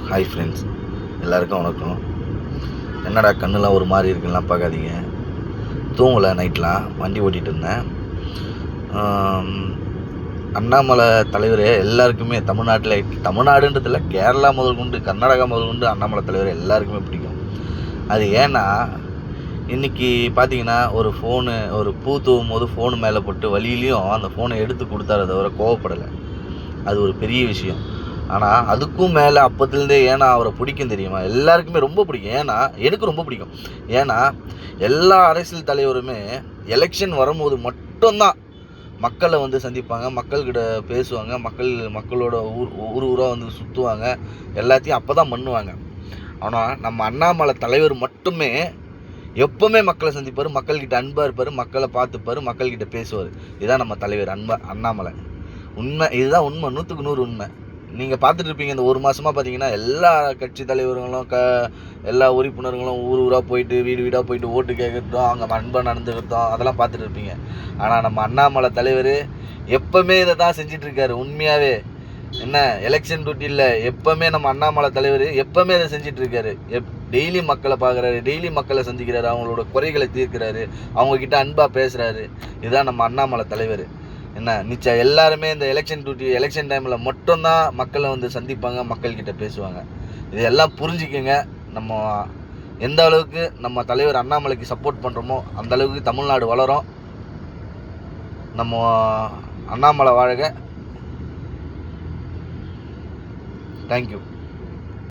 Hi friends, எல்லாருக்கும் வணக்கம். என்னடா கண்ணுலாம் ஒரு மாதிரி இருக்குலாம் பார்க்காதீங்க. தூங்கலை, நைட்லாம் வண்டி ஓட்டிகிட்டு இருந்தேன். அண்ணாமலை தலைவர் எல்லாருக்குமே தமிழ்நாடுன்றதில்ல, கேரளா முதல் கொண்டு கர்நாடகா முதல் கொண்டு அண்ணாமலை தலைவர் எல்லாருக்குமே பிடிக்கும். அது ஏன்னா இன்றைக்கி பார்த்தீங்கன்னா ஒரு பூ தூவும் போது ஃபோனு மேலே போட்டு வழியிலையும் அந்த ஃபோனை எடுத்து கொடுத்தாரு, தவிர கோவப்படலை. அது ஒரு பெரிய விஷயம். ஆனால் அதுக்கும் மேலே அப்போத்துலேருந்தே ஏன்னா அவரை பிடிக்கும் தெரியுமா, எல்லாருக்குமே ரொம்ப பிடிக்கும். ஏன்னா எனக்கு ரொம்ப பிடிக்கும். ஏன்னா எல்லா அரசியல் தலைவருமே எலெக்ஷன் வரும்போது மட்டும்தான் மக்களை வந்து சந்திப்பாங்க, மக்கள்கிட்ட பேசுவாங்க, மக்களோட ஊராக வந்து சுற்றுவாங்க, எல்லாத்தையும் அப்போ தான் பண்ணுவாங்க. ஆனால் நம்ம அண்ணாமலை தலைவர் மட்டுமே எப்போவுமே மக்களை சந்திப்பார், மக்கள்கிட்ட அன்பாக இருப்பார், மக்களை பார்த்துப்பார், மக்கள்கிட்ட பேசுவார். இதுதான் நம்ம தலைவர் அண்ணாமலை. உண்மை, இதுதான் உண்மை, 100க்கு 100 உண்மை. நீங்கள் பார்த்துட்டு இருப்பீங்க, இந்த ஒரு மாதமாக பார்த்தீங்கன்னா எல்லா கட்சி தலைவர்களும் எல்லா உறுப்பினர்களும் ஊராக போயிட்டு வீடு வீடாக போயிட்டு ஓட்டு கேட்கறதும், அங்கே அன்பாக நடந்துக்கிறதும் அதெல்லாம் பார்த்துட்டு இருப்பீங்க. ஆனால் நம்ம அண்ணாமலை தலைவர் எப்போவுமே இதை தான் செஞ்சிட்ருக்காரு. உண்மையாகவே என்ன எலெக்ஷன் டியூட்டி இல்லை, எப்போவுமே நம்ம அண்ணாமலை தலைவர் எப்போவுமே இதை செஞ்சிட்ருக்காரு. டெய்லி மக்களை பார்க்குறாரு, டெய்லி மக்களை சந்திக்கிறாரு, அவங்களோட குறைகளை தீர்க்கிறாரு, அவங்கக்கிட்ட அன்பாக பேசுகிறாரு. இதுதான் நம்ம அண்ணாமலை தலைவர். என்ன மிச்சம் எல்லாருமே இந்த எலெக்ஷன் டைமில் மட்டும்தான் மக்களை வந்து சந்திப்பாங்க, மக்கள்கிட்ட பேசுவாங்க. இதெல்லாம் புரிஞ்சுக்கங்க. நம்ம எந்த அளவுக்கு நம்ம தலைவர் அண்ணாமலைக்கு சப்போர்ட் பண்ணுறோமோ அந்த அளவுக்கு தமிழ்நாடு வளரும். நம்ம அண்ணாமலை வாழ்க. தேங்க்யூ.